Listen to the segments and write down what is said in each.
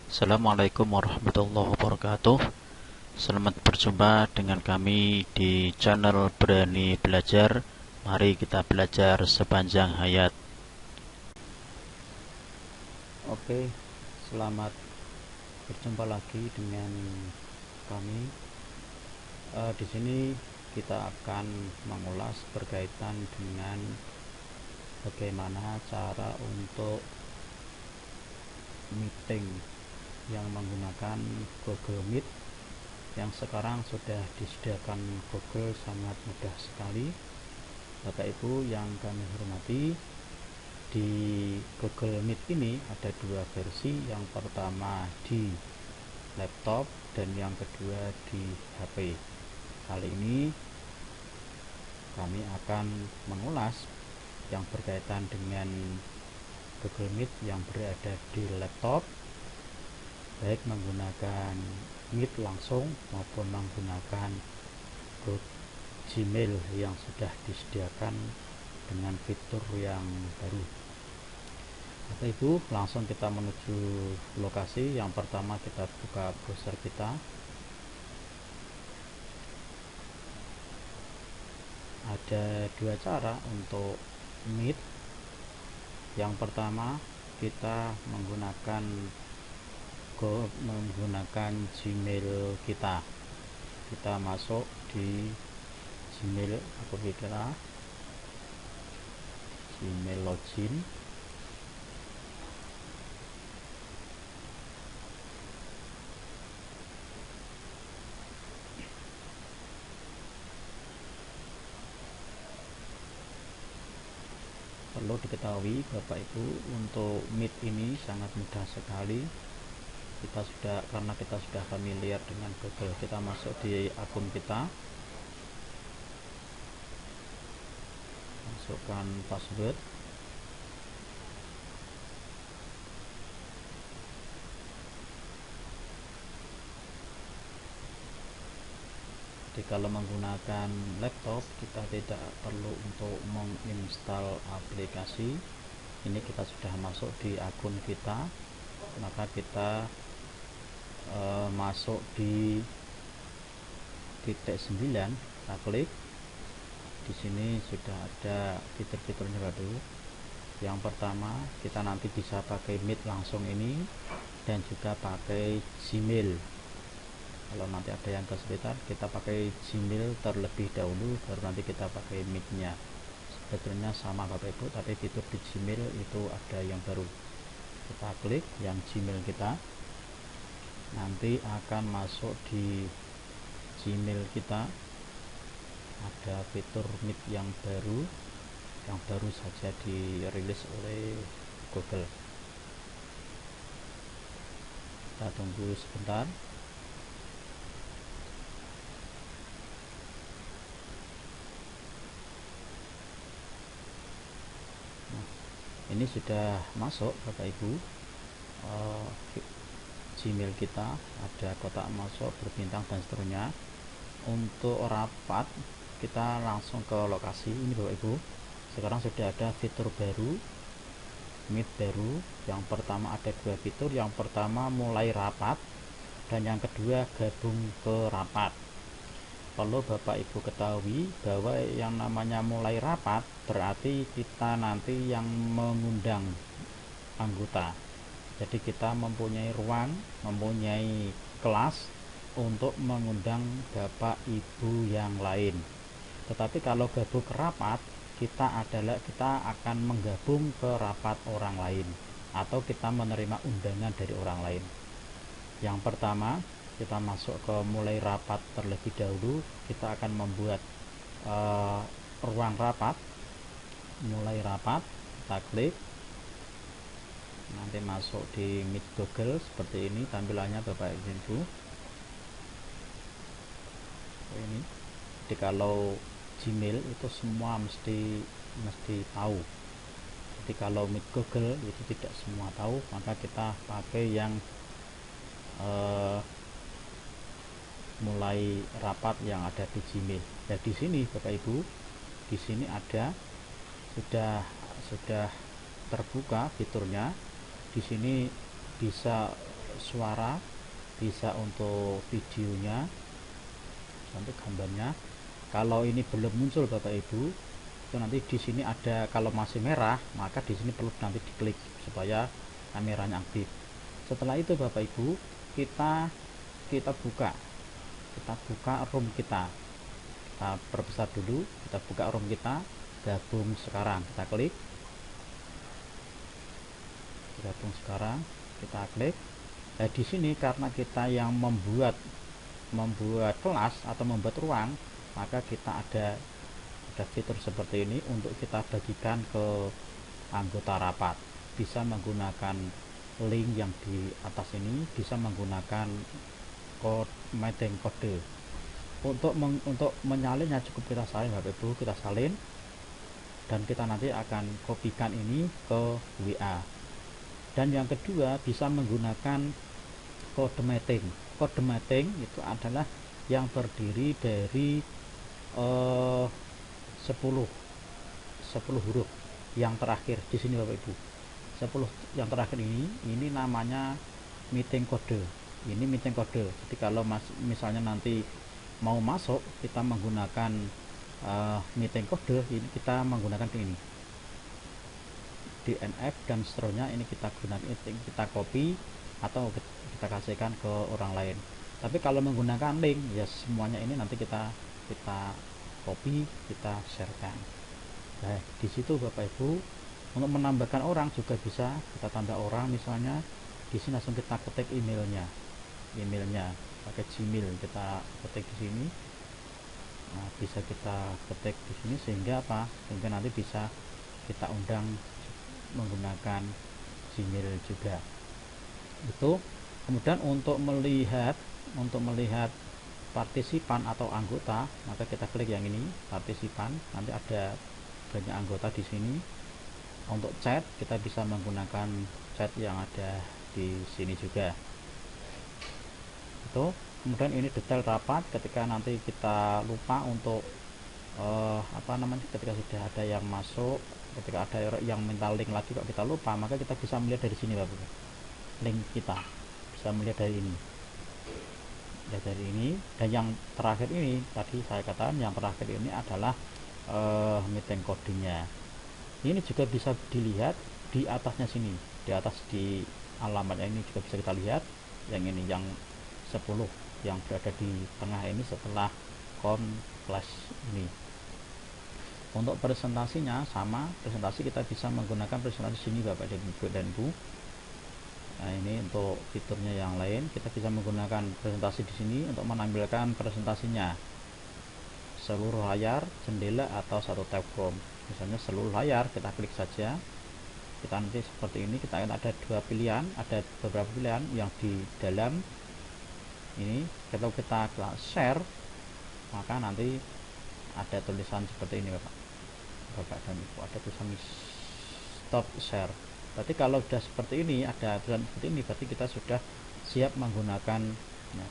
Assalamualaikum warahmatullahi wabarakatuh. Selamat berjumpa dengan kami di channel Berani Belajar. Mari kita belajar sepanjang hayat. Oke, selamat berjumpa lagi dengan kami. Di sini kita akan mengulas berkaitan dengan bagaimana cara untuk meeting yang menggunakan Google Meet yang sekarang sudah disediakan Google sangat mudah sekali. Bapak Ibu yang kami hormati, di Google Meet ini ada dua versi, yang pertama di laptop dan yang kedua di HP. Kali ini kami akan mengulas yang berkaitan dengan Google Meet yang berada di laptop, baik menggunakan Meet langsung maupun menggunakan Gmail yang sudah disediakan dengan fitur yang baru. Bapak Ibu, langsung kita menuju lokasi. Yang pertama kita buka browser kita. Ada dua cara untuk Meet. Yang pertama kita menggunakan Gmail kita. Kita masuk di Gmail akun kita, Gmail login. Perlu diketahui Bapak Ibu, untuk Meet ini sangat mudah sekali. Karena kita sudah familiar dengan Google, kita masuk di akun kita, masukkan password. Jadi kalau menggunakan laptop kita tidak perlu untuk menginstal aplikasi. Ini kita sudah masuk di akun kita, maka kita masuk di titik 9, kita klik. Di sini sudah ada fitur-fiturnya baru. Yang pertama, kita nanti bisa pakai Meet langsung ini dan juga pakai Gmail. Kalau nanti ada yang kesulitan, kita pakai Gmail terlebih dahulu, baru nanti kita pakai Meet-nya. Sebetulnya sama Bapak Ibu, tapi fitur di Gmail itu ada yang baru. Kita klik yang Gmail kita, nanti akan masuk di Gmail kita. Ada fitur Meet yang baru saja dirilis oleh Google. Kita tunggu sebentar. Nah, ini sudah masuk Bapak Ibu. Gmail kita ada kotak masuk, berbintang dan seterusnya. Untuk rapat kita langsung ke lokasi ini Bapak Ibu. Sekarang sudah ada fitur baru, Meet baru. Yang pertama ada dua fitur, yang pertama mulai rapat dan yang kedua gabung ke rapat. Perlu Bapak Ibu ketahui bahwa yang namanya mulai rapat berarti kita nanti yang mengundang anggota. Jadi kita mempunyai ruang, mempunyai kelas untuk mengundang Bapak Ibu yang lain. Tetapi kalau gabung ke rapat, kita akan menggabung ke rapat orang lain atau kita menerima undangan dari orang lain. Yang pertama, kita masuk ke mulai rapat terlebih dahulu. Kita akan membuat ruang rapat, mulai rapat, kita klik. Nanti masuk di Meet Google seperti ini tampilannya Bapak Ibu. Ini. Jadi kalau Gmail itu semua mesti tahu. Jadi kalau Meet Google itu tidak semua tahu, maka kita pakai yang mulai rapat yang ada di Gmail. Dan di sini Bapak Ibu, di sini ada sudah terbuka fiturnya. Di sini bisa suara, bisa untuk videonya, untuk gambarnya. Kalau ini belum muncul Bapak Ibu, itu nanti di sini ada, kalau masih merah maka di sini perlu nanti diklik supaya kameranya aktif. Setelah itu Bapak Ibu, kita buka room kita perbesar dulu, kita buka room kita, gabung sekarang, kita klik gabung sekarang, kita klik. Nah, di sini karena kita yang membuat kelas atau membuat ruang, maka kita ada fitur seperti ini untuk kita bagikan ke anggota rapat. Bisa menggunakan link yang di atas ini, bisa menggunakan meeting kode. Untuk menyalinnya cukup kita salin Bapak Ibu, kita salin dan kita nanti akan kopikan ini ke WA. Dan yang kedua, bisa menggunakan kode meeting. Kode meeting itu adalah yang terdiri dari 10 huruf yang terakhir di sini Bapak Ibu. 10 yang terakhir ini namanya meeting kode. Ini meeting kode. Jadi kalau misalnya nanti mau masuk, kita menggunakan meeting kode, ini kita menggunakan ini DNF dan seterusnya, ini kita gunakan, kita copy atau kita kasihkan ke orang lain. Tapi kalau menggunakan link, ya semuanya ini nanti kita copy, kita sharekan. Nah, di situ Bapak Ibu, untuk menambahkan orang juga bisa kita tambah orang, misalnya di sini langsung kita ketik emailnya pakai Gmail, kita ketik di sini. Nah, bisa kita ketik di sini sehingga sehingga nanti bisa kita undang menggunakan Gmail juga. Itu kemudian untuk melihat partisipan atau anggota, maka kita klik yang ini, partisipan. Nanti ada banyak anggota di sini. Untuk chat, kita bisa menggunakan chat yang ada di sini juga. Itu kemudian ini detail rapat, ketika nanti kita lupa untuk ketika sudah ada yang masuk, ketika ada yang minta link lagi kok kita lupa, maka kita bisa melihat dari sini Bapak. Link kita bisa melihat dari ini. Dan yang terakhir ini tadi saya katakan, yang terakhir ini adalah meeting codenya. Ini juga bisa dilihat di atasnya sini, di atas di alamatnya ini juga bisa kita lihat. Yang ini yang 10 yang berada di tengah ini setelah flash ini. Untuk presentasinya sama, presentasi kita bisa menggunakan presentasi sini Bapak dan Ibu. Nah, ini untuk fiturnya yang lain, kita bisa menggunakan presentasi di sini untuk menampilkan presentasinya seluruh layar, jendela, atau satu tab Chrome. Misalnya seluruh layar, kita klik saja. Kita nanti seperti ini, kita akan ada ada beberapa pilihan yang di dalam ini. Kalau kita share, maka nanti ada tulisan seperti ini Bapak dan Ibu, ada tulisan stop share. Berarti kalau sudah seperti ini, ada tulisan seperti ini, berarti kita sudah siap menggunakan, nah,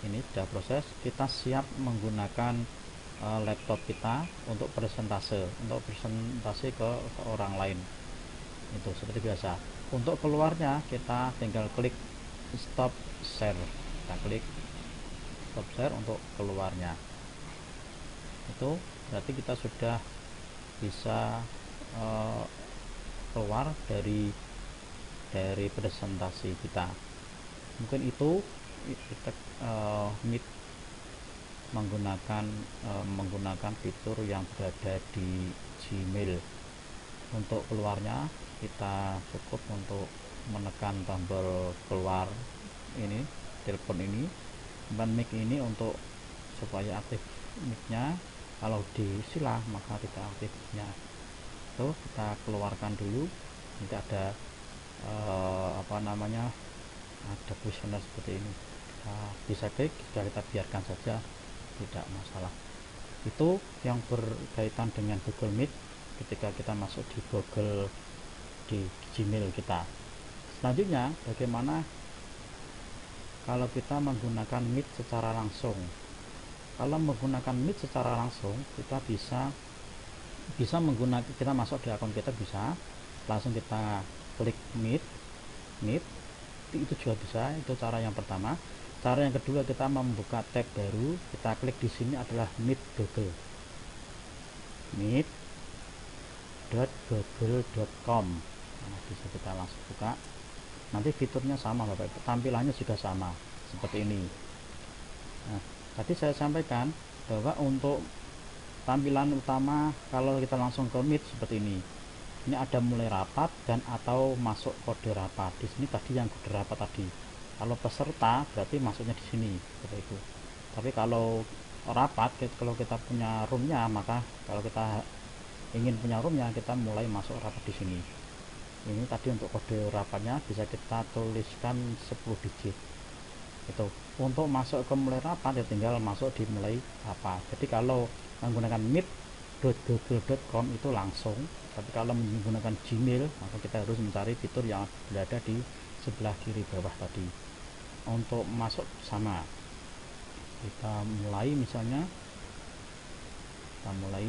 ini sudah proses, kita siap menggunakan laptop kita untuk presentasi ke orang lain. Itu seperti biasa. Untuk keluarnya kita tinggal klik stop share, kita klik stop share untuk keluarnya. Itu berarti kita sudah bisa keluar dari presentasi kita. Mungkin itu kita Meet menggunakan fitur yang berada di Gmail. Untuk keluarnya kita cukup untuk menekan tombol keluar ini, telepon ini, dan mic ini untuk supaya aktif mic-nya. Kalau disilah maka tidak aktifnya. Itu kita keluarkan dulu. Nanti ada ada kuesioner seperti ini. Bisa klik, sudah kita biarkan saja, tidak masalah. Itu yang berkaitan dengan Google Meet ketika kita masuk di Gmail kita. Selanjutnya, bagaimana kalau kita menggunakan Meet secara langsung? Kalau menggunakan Meet secara langsung, kita bisa menggunakan, kita masuk di akun kita, bisa langsung kita klik Meet. itu juga bisa. Itu cara yang pertama. Cara yang kedua, kita membuka tab baru, kita klik di sini adalah Meet Google, meet.google.com. Nah, bisa kita langsung buka. Nanti fiturnya sama Bapak Ibu, tampilannya juga sama seperti ini. Nah, tadi saya sampaikan bahwa untuk tampilan utama kalau kita langsung ke Meet seperti ini ada mulai rapat dan atau masuk kode rapat. Di sini tadi yang kode rapat tadi. Kalau peserta berarti masuknya di sini seperti itu. Tapi kalau rapat, kalau kita punya roomnya, maka kalau kita ingin punya roomnya, kita mulai masuk rapat di sini. Ini tadi untuk kode rapatnya bisa kita tuliskan 10 digit. Itu untuk masuk ke mulai rapat ya tinggal masuk di mulai rapat. Jadi kalau menggunakan meet.google.com itu langsung, tapi kalau menggunakan Gmail maka kita harus mencari fitur yang berada di sebelah kiri bawah tadi. Untuk masuk sama, kita mulai, misalnya kita mulai,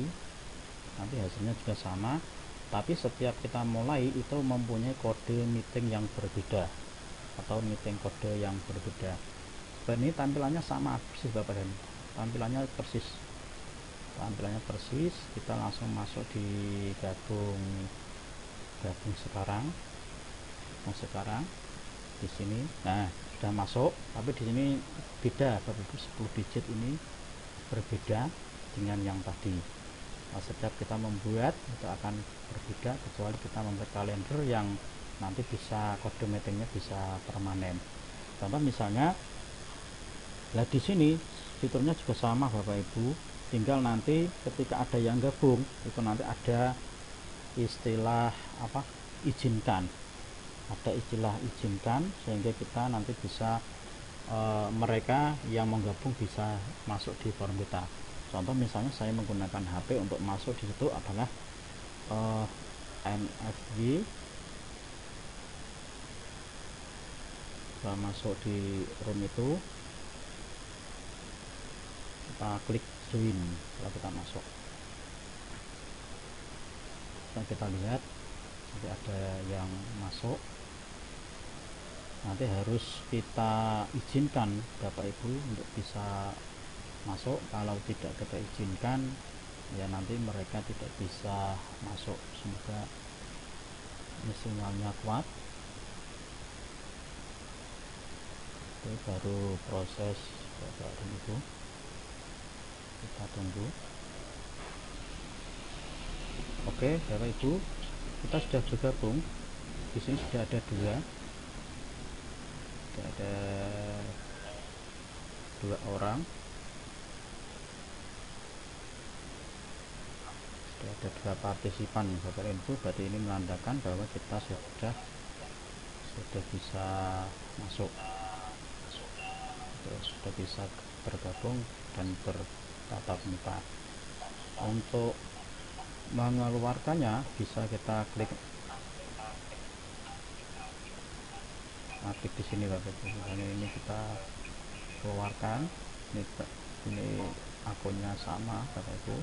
nanti hasilnya juga sama, tapi setiap kita mulai itu mempunyai kode meeting yang berbeda atau meeting kode yang berbeda. Ini tampilannya sama persis Bapak dan tampilannya persis kita langsung masuk di gabung sekarang di sini. Nah, sudah masuk, tapi di sini beda Bapak Ibu, 10 digit ini berbeda dengan yang tadi. Nah, setiap kita membuat itu akan berbeda, kecuali kita membuat kalender yang nanti bisa kode meetingnya bisa permanen. Contoh misalnya, nah di sini fiturnya juga sama Bapak Ibu, tinggal nanti ketika ada yang gabung itu nanti ada istilah apa, izinkan, sehingga kita nanti bisa mereka yang menggabung bisa masuk di forum kita. Contoh misalnya saya menggunakan HP untuk masuk di situ adalah NFG. Kita masuk di room itu, kita klik join. Kalau kita masuk, dan kita lihat nanti ada yang masuk, nanti harus kita izinkan Bapak Ibu untuk bisa masuk. Kalau tidak kita izinkan ya nanti mereka tidak bisa masuk. Semoga ini sinyalnya kuat. Itu baru proses Bapak dan Ibu, kita tunggu. Oke Bapak Ibu, kita sudah bergabung. Di sini sudah ada dua orang, sudah ada 2 partisipan Bapak Ibu. Berarti ini menandakan bahwa kita sudah bisa masuk, sudah bisa bergabung dan bertatap muka. Untuk mengeluarkannya bisa kita klik di sini Bapak Ibu. Misalnya ini kita keluarkan, ini akunnya sama Bapak Ibu.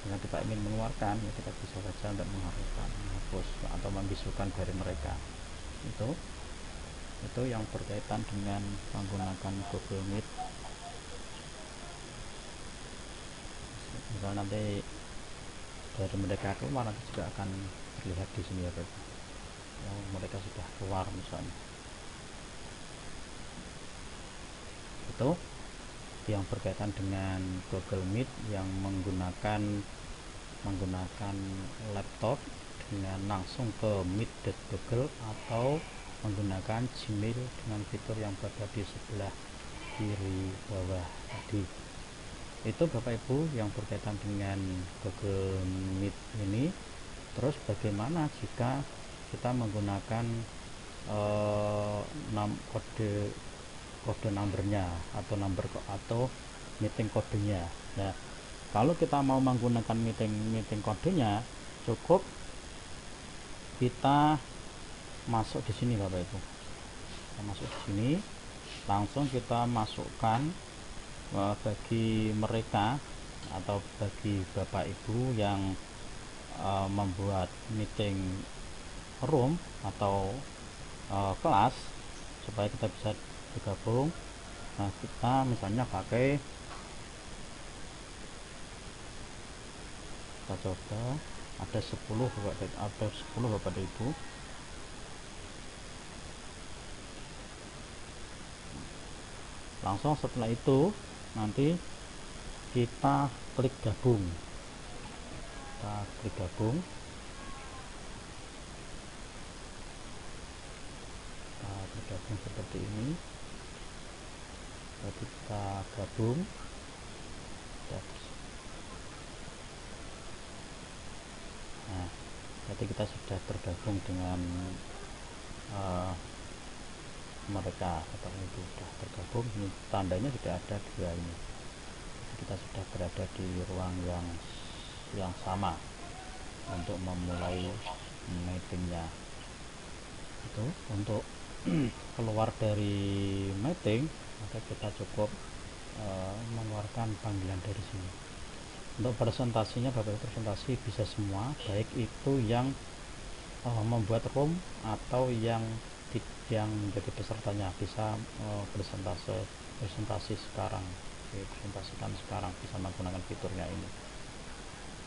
Jika kita ingin mengeluarkan ya kita bisa saja untuk menghapus atau membisukan dari mereka. Itu yang berkaitan dengan menggunakan Google Meet. Misal nanti dari mereka keluar, nanti juga akan terlihat di sini ya Bapak. Mereka sudah keluar misalnya. Itu yang berkaitan dengan Google Meet yang menggunakan laptop dengan langsung ke meet.google atau menggunakan Gmail dengan fitur yang berada di sebelah kiri bawah tadi. Itu Bapak Ibu yang berkaitan dengan Google Meet ini. Terus bagaimana jika kita menggunakan kode numbernya atau meeting kodenya. Nah, kalau kita mau menggunakan meeting kodenya, cukup kita masuk di sini Bapak Ibu. Kita masuk di sini, langsung kita masukkan bagi mereka atau bagi Bapak Ibu yang membuat meeting room atau kelas, supaya kita bisa bergabung. Nah, kita misalnya pakai, kita coba ada 10 Bapak dan Ibu. Langsung setelah itu nanti kita klik gabung. Kita klik gabung, seperti ini. Jadi kita gabung. Nah, jadi kita sudah tergabung dengan mereka. Bapak Ibu sudah tergabung, ini tandanya sudah ada dua ini. Jadi kita sudah berada di ruang yang sama untuk memulai meetingnya. Itu untuk keluar dari meeting, maka kita cukup mengeluarkan panggilan dari sini. Untuk presentasinya, Bapak Ibu, presentasi bisa semua, baik itu yang membuat room atau yang menjadi pesertanya bisa presentasi sekarang, presentasikan sekarang, bisa menggunakan fiturnya ini.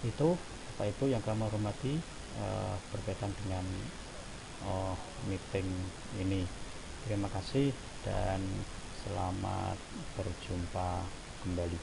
Itu Bapak Ibu yang kami hormati berkaitan dengan meeting ini. Terima kasih dan selamat berjumpa kembali.